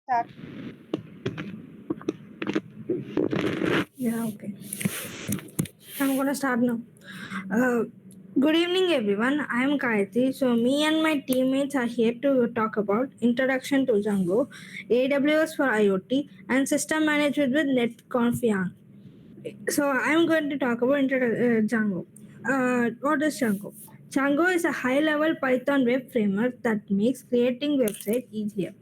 Start. Yeah, okay. I'm gonna start now. Uh, Good evening, everyone. I'm Gayathri. So, me and my teammates are here to talk about Introduction to Django, AWS for IoT, and System Management with NetConf-YANG. So I'm going to talk about Django. What is Django? Django is a high-level Python web framework that makes creating websites easier.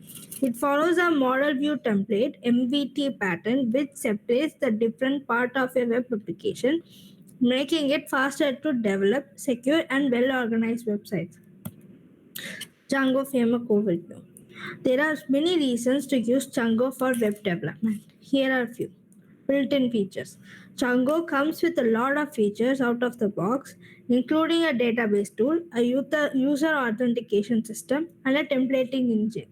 It follows a model view template (MVT) pattern, which separates the different part of a web application, making it faster to develop secure and well-organized websites. Django framework overview. There are many reasons to use Django for web development. Here are a few. Built-in features. Django comes with a lot of features out of the box, including a database tool, a user authentication system, and a templating engine.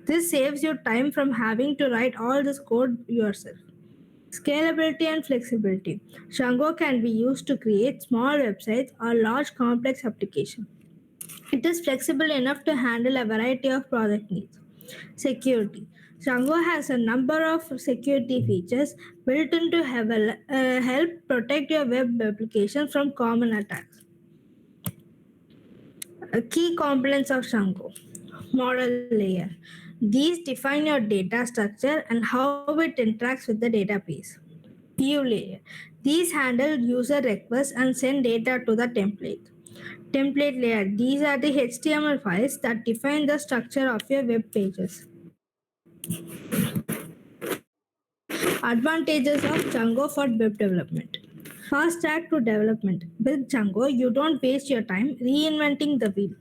This saves you time from having to write all this code yourself. Scalability and flexibility. Django can be used to create small websites or large complex applications. It is flexible enough to handle a variety of project needs. Security. Django has a number of security features built in to help protect your web application from common attacks. Key components of Django. Model layer. These define your data structure and how it interacts with the database. View layer. These handle user requests and send data to the template. Template layer. These are the HTML files that define the structure of your web pages. Advantages of Django for web development. Fast track to development. With Django, you don't waste your time reinventing the wheel.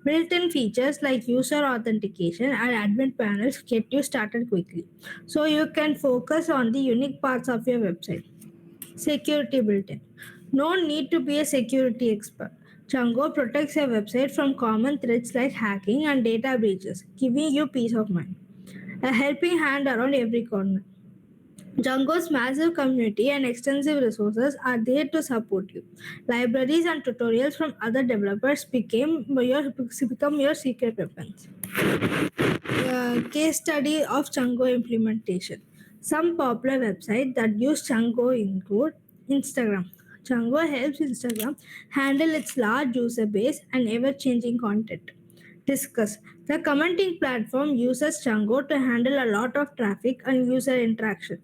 Built-in features like user authentication and admin panels get you started quickly, so you can focus on the unique parts of your website. Security built-in. No need to be a security expert. Django protects your website from common threats like hacking and data breaches, giving you peace of mind. A helping hand around every corner. Django's massive community and extensive resources are there to support you. Libraries and tutorials from other developers become your secret weapons. Case study of Django implementation. Some popular websites that use Django include Instagram. Django helps Instagram handle its large user base and ever changing content. Discuss. The commenting platform uses Django to handle a lot of traffic and user interaction.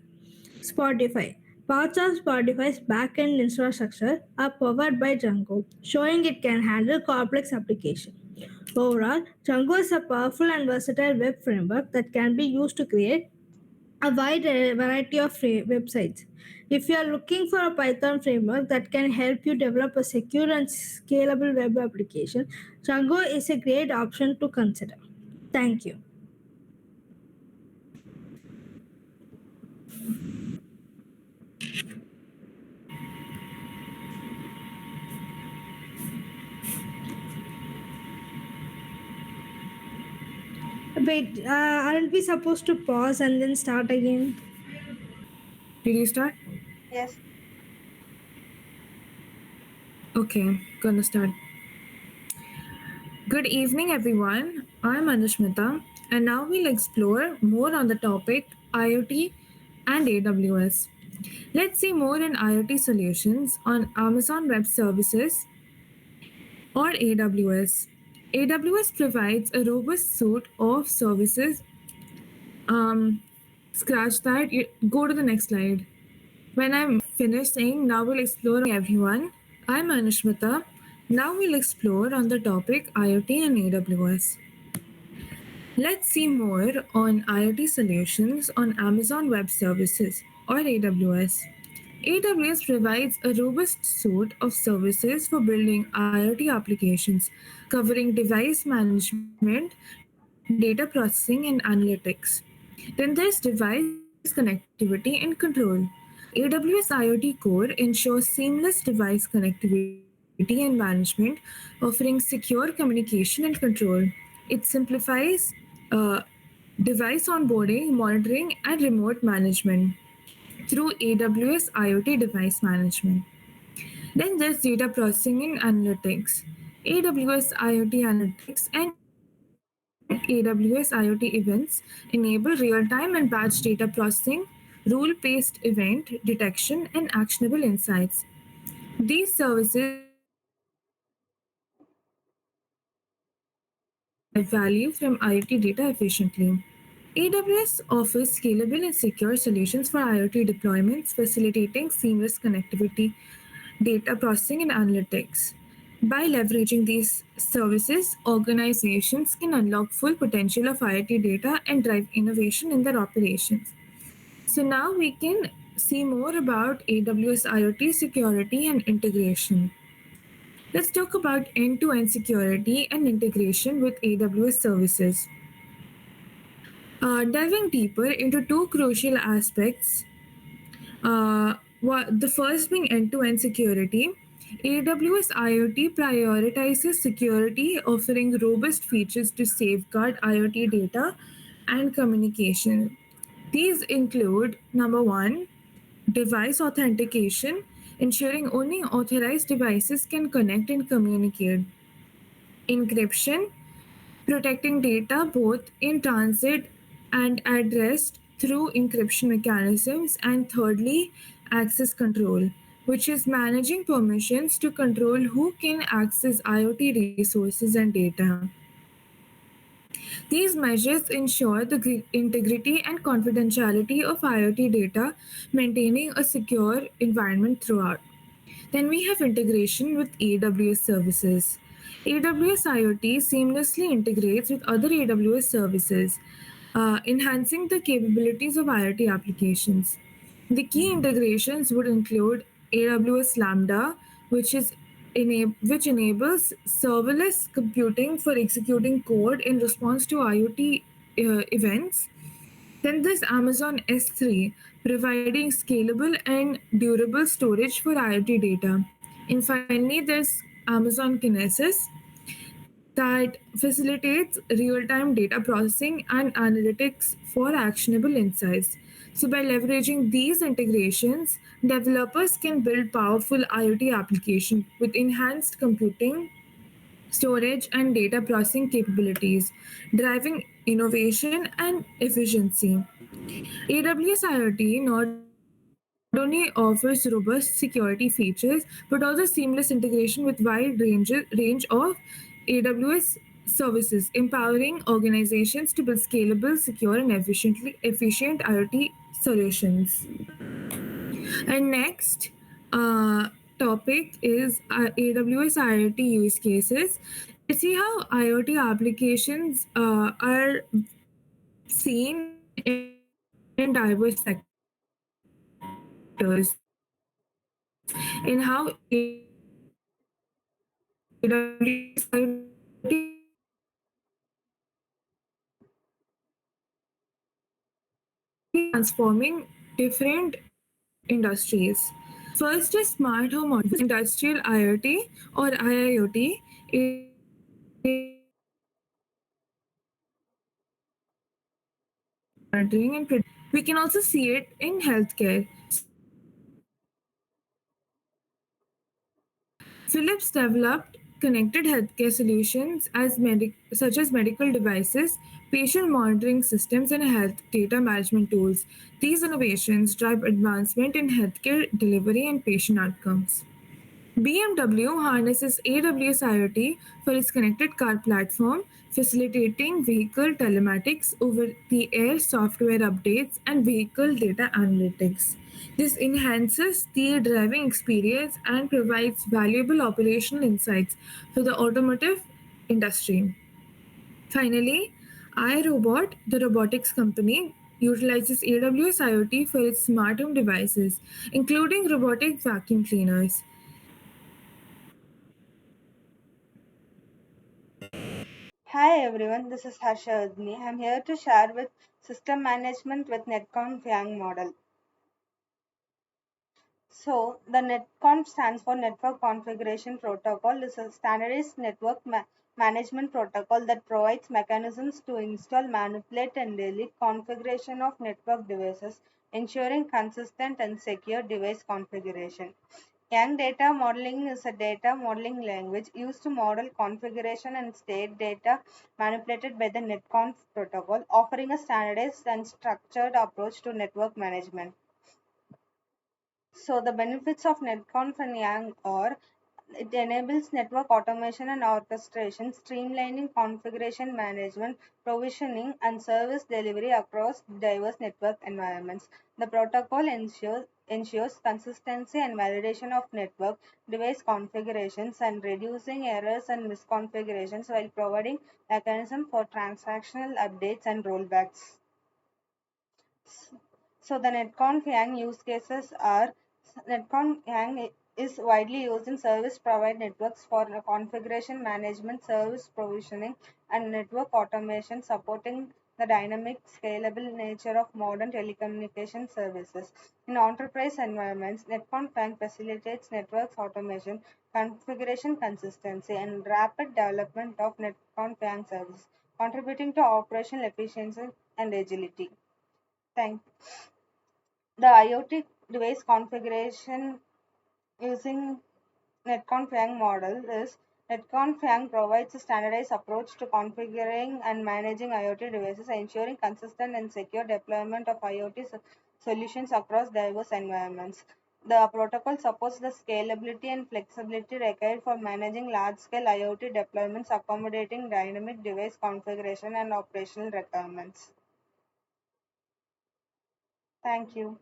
Spotify. Parts of Spotify's backend infrastructure are powered by Django, showing it can handle complex applications. Overall, Django is a powerful and versatile web framework that can be used to create a wide variety of websites. If you are looking for a Python framework that can help you develop a secure and scalable web application, Django is a great option to consider. Thank you. Wait, aren't we supposed to pause and then start again? Did you start? Yes. Okay, gonna start. Good evening, everyone. I'm Anushmita, and now we'll explore more on the topic IoT and AWS. Let's see more in IoT solutions on Amazon Web Services or AWS. AWS provides a robust suite of services. Scratch that. Go to the next slide. When I'm finished saying, now we'll explore everyone. I'm Anushmita. Now we'll explore on the topic IoT and AWS. Let's see more on IoT solutions on Amazon Web Services or AWS. AWS provides a robust suite of services for building IoT applications, covering device management, data processing, and analytics. Then there's device connectivity and control. AWS IoT Core ensures seamless device connectivity and management, offering secure communication and control. It simplifies device onboarding, monitoring, and remote management through AWS IoT device management. Then there's data processing and analytics. AWS IoT Analytics and AWS AWS IoT events enable real time and batch data processing, rule based event detection, and actionable insights. These services enable organizations to identify and derive value from IoT data efficiently. AWS offers scalable and secure solutions for IoT deployments, facilitating seamless connectivity, data processing, and analytics. By leveraging these services, organizations can unlock full potential of IoT data and drive innovation in their operations. So now we can see more about AWS IoT security and integration. Let's talk about end-to-end security and integration with AWS services. Diving deeper into two crucial aspects, the first being end-to-end security. AWS IoT prioritizes security, offering robust features to safeguard IoT data and communication. These include number one, device authentication, ensuring only authorized devices can connect and communicate. Encryption, protecting data both in transit and at rest through encryption mechanisms. And thirdly, access control, which is managing permissions to control who can access IoT resources and data. These measures ensure the integrity and confidentiality of IoT data, maintaining a secure environment throughout. Then we have integration with AWS services. AWS IoT seamlessly integrates with other AWS services, enhancing the capabilities of IoT applications. The key integrations would include AWS Lambda, which enables serverless computing for executing code in response to IoT events. Then there's Amazon S3, providing scalable and durable storage for IoT data. And finally, there's Amazon Kinesis that facilitates real time data processing and analytics for actionable insights. So, by leveraging these integrations, developers can build powerful IoT applications with enhanced computing, storage, and data processing capabilities, driving innovation and efficiency. AWS IoT not only offers robust security features but also seamless integration with range of AWS services, empowering organizations to build scalable, secure, and efficient IoT solutions. And next topic is AWS IoT use cases. Let's see how IoT applications are seen in diverse sectors and how AWS IoT transforming different industries. First is smart home automation, industrial IoT or IIoT. Monitoring and we can also see it in healthcare. Philips developed connected healthcare solutions such as medical devices, patient monitoring systems, and health data management tools. These innovations drive advancement in healthcare delivery and patient outcomes. BMW harnesses AWS IoT for its connected car platform, facilitating vehicle telematics, over the air software updates, and vehicle data analytics. This enhances the driving experience and provides valuable operational insights for the automotive industry. Finally, iRobot, the robotics company, utilizes AWS IoT for its smart home devices, including robotic vacuum cleaners. Hi everyone, this is Harshavardini. I'm here to share with system management with NETCONF-YANG model. So the NetConf stands for Network Configuration Protocol. This is a standardized network management protocol that provides mechanisms to install, manipulate, and delete configuration of network devices, ensuring consistent and secure device configuration. Yang data modeling is a data modeling language used to model configuration and state data manipulated by the NetConf protocol, offering a standardized and structured approach to network management. So the benefits of NetConf-YANG are: it enables network automation and orchestration, streamlining configuration management, provisioning, and service delivery across diverse network environments. The protocol ensures consistency and validation of network device configurations and reducing errors and misconfigurations while providing mechanism for transactional updates and rollbacks. So the NetConf-YANG use cases are: NetConf-YANG is widely used in service provider networks for configuration management, service provisioning, and network automation, supporting the dynamic, scalable nature of modern telecommunication services. In enterprise environments, NetConf-YANG facilitates networks automation, configuration consistency, and rapid development of NetConf-YANG services, contributing to operational efficiency and agility. Thank The IoT device configuration using NetConf-YANG model is: NetConf-YANG provides a standardized approach to configuring and managing IoT devices, ensuring consistent and secure deployment of IoT solutions across diverse environments. The protocol supports the scalability and flexibility required for managing large-scale IoT deployments, accommodating dynamic device configuration and operational requirements. Thank you.